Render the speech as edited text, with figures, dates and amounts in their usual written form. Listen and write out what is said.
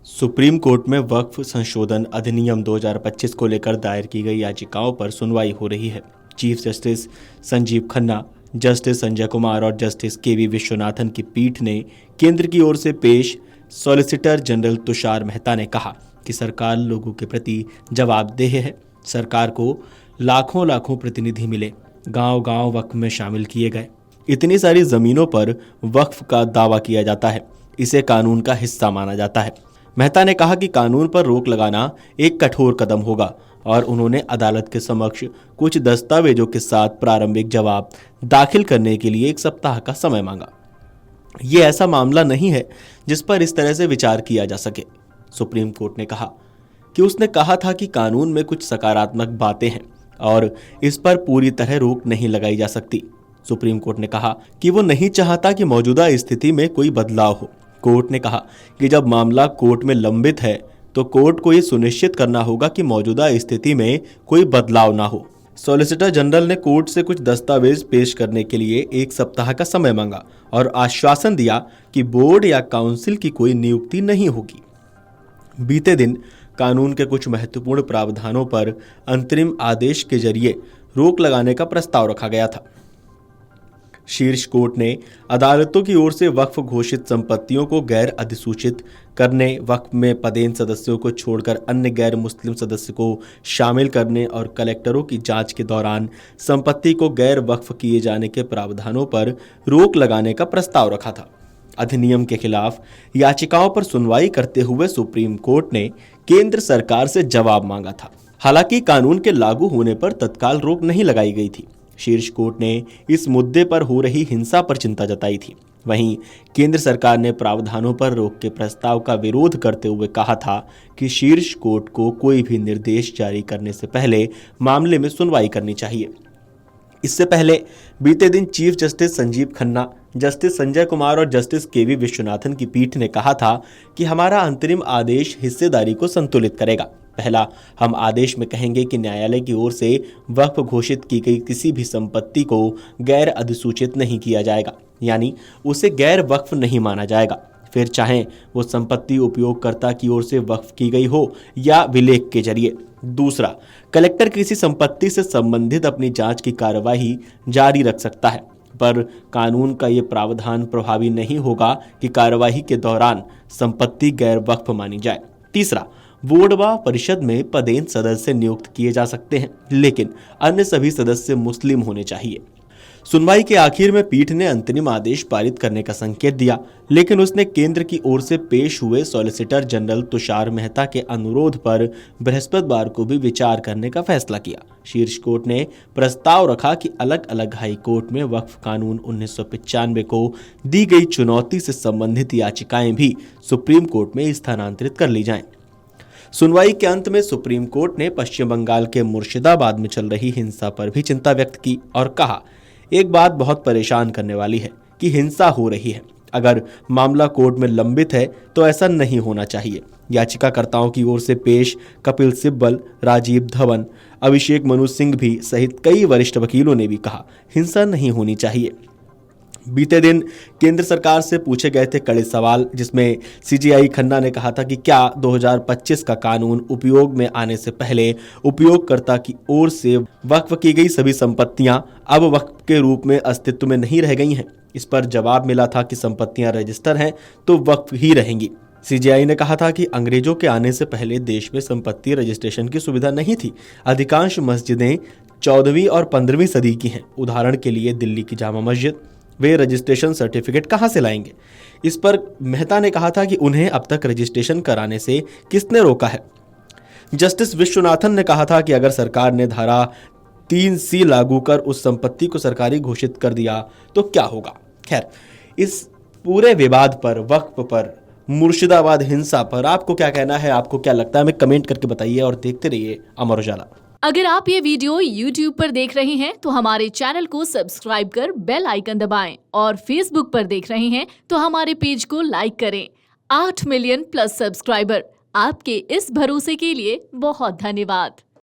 Supreme court में वक्फ संशोधन अधिनियम 2025 को लेकर दायर की गई याचिकाओं पर सुनवाई हो रही है। Chief justice Sanjeev Khanna, justice Sanjay Kumar और जस्टिस केवी विश्वनाथन की पीठ ने केंद्र की ओर से पेश सॉलिसिटर जनरल तुषार मेहता ने कहा कि सरकार लोगों के प्रति जवाबदेह है। सरकार को लाखों लाखों प्रतिनिधि मिले, गांव-गांव वक्फ में शामिल किए गए। इतनी सारी जमीनों पर वक्फ का दावा किया जाता है, इसे कानून का हिस्सा माना जाता है। मेहता ने कहा कि कानून पर रोक लगाना एक कठोर कदम होगा और उन्होंने अदालत के समक्ष कुछ दस्तावेजों के साथ प्रारंभिक जवाब दाखिल करने के लिए 1 सप्ताह का समय मांगा। ये ऐसा मामला नहीं है जिस पर इस तरह से विचार किया जा सके। सुप्रीम कोर्ट ने कहा कि उसने कहा था कि कानून में कुछ सकारात्मक बातें हैं और इस पर पूरी तरह रोक नहीं लगाई जा सकती। सुप्रीम कोर्ट ने कहा कि वो नहीं चाहता कि मौजूदा स्थिति में कोई बदलाव हो। कोर्ट ने कहा कि जब मामला कोर्ट में लंबित है तो कोर्ट को ये सुनिश्चित करना होगा कि मौजूदा स्थिति में कोई बदलाव ना हो। सॉलिसिटर जनरल ने कोर्ट से कुछ दस्तावेज पेश करने के लिए 1 सप्ताह का समय मांगा और आश्वासन दिया कि बोर्ड या काउंसिल की कोई नियुक्ति नहीं होगी। बीते दिन कानून के कुछ महत्वपूर्ण प्रावधानों पर अंतरिम आदेश के जरिए रोक लगाने का प्रस्ताव रखा गया था। शीर्ष कोर्ट ने अदालतों की ओर से वक्फ घोषित संपत्तियों को गैर अधिसूचित करने, वक्फ में पदेन सदस्यों को छोड़कर अन्य गैर मुस्लिम सदस्य को शामिल करने और कलेक्टरों की जांच के दौरान संपत्ति को गैर वक्फ किए जाने के प्रावधानों पर रोक लगाने का प्रस्ताव रखा था। अधिनियम के खिलाफ याचिकाओं पर सुनवाई करते हुए सुप्रीम कोर्ट ने केंद्र सरकार से जवाब मांगा था। हालांकि कानून के लागू होने पर तत्काल रोक नहीं लगाई गई थी। शीर्ष कोर्ट ने इस मुद्दे पर हो रही हिंसा पर चिंता जताई थी। वहीं केंद्र सरकार ने प्रावधानों पर रोक के प्रस्ताव का विरोध करते हुए कहा था कि शीर्ष कोर्ट को कोई भी निर्देश जारी करने से पहले मामले में सुनवाई करनी चाहिए। इससे पहले बीते दिन chief justice Sanjeev Khanna, justice Sanjay Kumar और जस्टिस केवी विश्वनाथन की पीठ ने कहा था कि हमारा अंतरिम आदेश हिस्सेदारी को संतुलित करेगा। पहला, हम आदेश में कहेंगे कि न्यायालय की ओर से वक्फ घोषित की गई किसी भी संपत्ति को गैर अधिसूचित नहीं किया जाएगा, यानी उसे गैर वक्फ नहीं माना जाएगा, फिर चाहे वो संपत्ति उपयोगकर्ता की ओर से वक्फ की गई हो या विलेख के जरिए। दूसरा, कलेक्टर किसी संपत्ति से संबंधित अपनी जांच की कार्यवाही जारी रख सकता है, पर कानून का ये प्रावधान प्रभावी नहीं होगा कि कार्यवाही के दौरान संपत्ति गैर वक्फ मानी जाए। तीसरा, बोर्ड व परिषद में पदेन सदस्य नियुक्त किए जा सकते हैं, लेकिन अन्य सभी सदस्य मुस्लिम होने चाहिए। सुनवाई के आखिर में पीठ ने अंतरिम आदेश पारित करने का संकेत दिया, लेकिन उसने केंद्र की ओर से पेश हुए सॉलिसिटर जनरल तुषार मेहता के अनुरोध पर बृहस्पतिवार को भी विचार करने का फैसला किया। शीर्ष कोर्ट ने प्रस्ताव रखा कि अलग अलग हाई कोर्ट में वक्फ कानून 1995 को दी गई चुनौती से संबंधित याचिकाएं भी सुप्रीम कोर्ट में स्थानांतरित कर ली जाएं। सुनवाई के अंत में सुप्रीम कोर्ट ने पश्चिम बंगाल के मुर्शिदाबाद में चल रही हिंसा पर भी चिंता व्यक्त की और कहा, एक बात बहुत परेशान करने वाली है कि हिंसा हो रही है। अगर मामला कोर्ट में लंबित है तो ऐसा नहीं होना चाहिए। याचिकाकर्ताओं की ओर से पेश कपिल सिब्बल, राजीव धवन, अभिषेक मनु सिंह भी सहित कई वरिष्ठ वकीलों ने भी कहा, हिंसा नहीं होनी चाहिए। बीते दिन केंद्र सरकार से पूछे गए थे कड़े सवाल, जिसमें सीजेआई खन्ना ने कहा था कि क्या 2025 का कानून उपयोग में आने से पहले उपयोगकर्ता की ओर से वक्फ की गई सभी संपत्तियां अब वक्फ के रूप में अस्तित्व में नहीं रह गई हैं। इस पर जवाब मिला था कि संपत्तियां रजिस्टर हैं तो वक्फ ही रहेंगी। सीजेआई ने कहा था कि अंग्रेजों के आने से पहले देश में संपत्ति रजिस्ट्रेशन की सुविधा नहीं थी। अधिकांश मस्जिदें 14वीं और 15वीं सदी की हैं। उदाहरण के लिए दिल्ली की जामा मस्जिद, वे रजिस्ट्रेशन सर्टिफिकेट कहां से लाएंगे? इस पर मेहता ने कहा था कि उन्हें अब तक रजिस्ट्रेशन कराने से किसने रोका है। जस्टिस विश्वनाथन ने कहा था कि अगर सरकार ने धारा 3C लागू कर उस संपत्ति को सरकारी घोषित कर दिया तो क्या होगा। खैर, इस पूरे विवाद पर, वक्फ पर, मुर्शिदाबाद हिंसा पर आपको क्या कहना है, आपको क्या लगता है, हमें कमेंट करके बताइए और देखते रहिए अमर उजाला। अगर आप ये वीडियो YouTube पर देख रहे हैं तो हमारे चैनल को सब्सक्राइब कर बेल आइकन दबाएं और Facebook पर देख रहे हैं तो हमारे पेज को लाइक करें। 8 मिलियन प्लस सब्सक्राइबर, आपके इस भरोसे के लिए बहुत धन्यवाद।